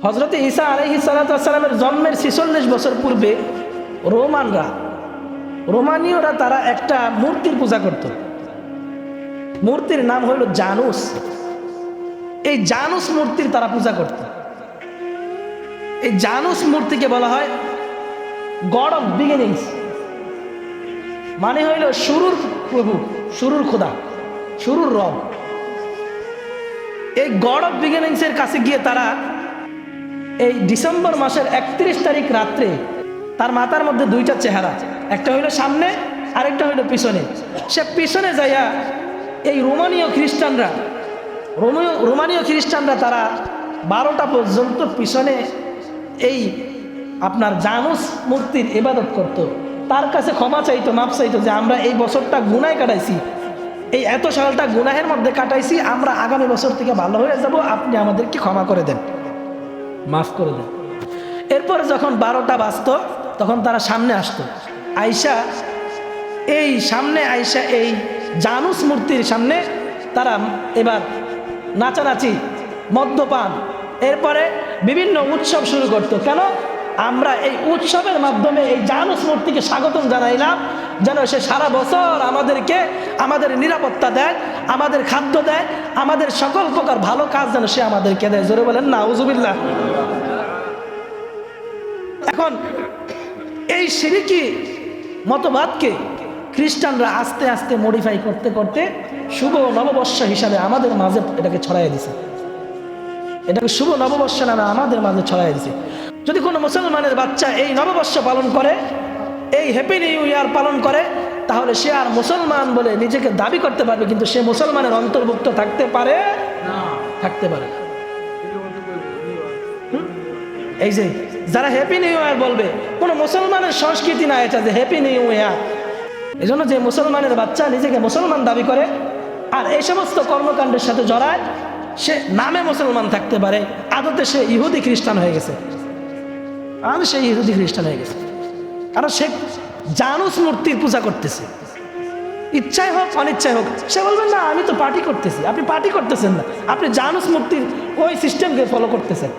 হযরত ঈসা আলাইহিস সালাতু ওয়াস সালামের জন্মের 46 বছর পূর্বে রোমানীয়রা তারা একটা মূর্তির পূজা করত। মূর্তির নাম হলো জানুস। এই জানুস মূর্তির তারা পূজা করত। এই জানুস মূর্তিকে বলা হয় গড অফ বিগিনিংস, মানে হইল শুরুর প্রভু, শুরুর খোদা, শুরুর রব। এই গড অফ বিগিনিংস এর কাছে গিয়ে তারা এই ডিসেম্বর মাসের 31 তারিখ রাত্রে তার মাথার মধ্যে দুইটা চেহারা, একটা হইল সামনে আরেকটা হইল পিছনে। সে পিছনে যাইয়া এই রোমানীয় খ্রিস্টানরা তারা 12টা পর্যন্ত পিছনে এই আপনার জানুস মূর্তির ইবাদত করত। তার কাছে ক্ষমা চাইতো, মাপ চাইতো যে আমরা এই বছরটা গুনায় কাটাইছি, এই এত সালটা গুনাহের মধ্যে কাটাইছি, আমরা আগামী বছর থেকে ভালো হয়ে যাব, আপনি আমাদেরকে ক্ষমা করে দেন, মাফ করে দেন। এরপর যখন 12টা বাজতো তখন তারা সামনে আসতো, সামনে আইসা এই জানুস মূর্তির সামনে তারা এবার নাচানাচি, মদ্যপান, এরপরে বিভিন্ন উৎসব শুরু করতো। কেন? আমরা এই উৎসবের মাধ্যমে এই জানুস মূর্তিকে স্বাগতম জানাইলাম, যেন সে সারা বছর আমাদেরকে আমাদের নিরাপত্তা দেয়, আমাদের খাদ্য দেয়, আমাদের সকল প্রকার ভালো কাজ যেন সে আমাদেরকে দেয়। জোরে বলেন নাউজুবিল্লাহ। এখন এই শিরকি মতবাদকে খ্রিস্টানরা আস্তে আস্তে মডিফাই করতে করতে শুভ নববর্ষ হিসাবে আমাদের মাঝে এটাকে ছড়াইয়া দিছে, এটাকে শুভ নববর্ষ নামে আমাদের মাঝে ছড়াইয়া দিছে। যদি কোনো মুসলমানের বাচ্চা এই নববর্ষ পালন করে, এই হ্যাপি নিউ ইয়ার পালন করে, তাহলে সে আর মুসলমান বলে নিজেকে দাবি করতে পারবে, কিন্তু সে মুসলমানের অন্তর্ভুক্ত থাকতে পারে না। এই যে যারা হ্যাপি নিউ ইয়ার বলবে, কোনো মুসলমানের সংস্কৃতি না এটা যে হ্যাপি নিউ ইয়ার। এই জন্য যে মুসলমানের বাচ্চা নিজেকে মুসলমান দাবি করে আর এই সমস্ত কর্মকাণ্ডের সাথে জড়ায়, সে নামে মুসলমান থাকতে পারে, আদতে সে ইহুদি খ্রিস্টান হয়ে গেছে। কারণ সে জানুস মূর্তির পূজা করতেছে, ইচ্ছাই হোক অনিচ্ছাই হোক। সে বলবেন না আমি তো পার্টি করতেছি, আপনি পার্টি করতেছেন না, আপনি জানুস মূর্তির ওই সিস্টেমকে ফলো করতেছেন।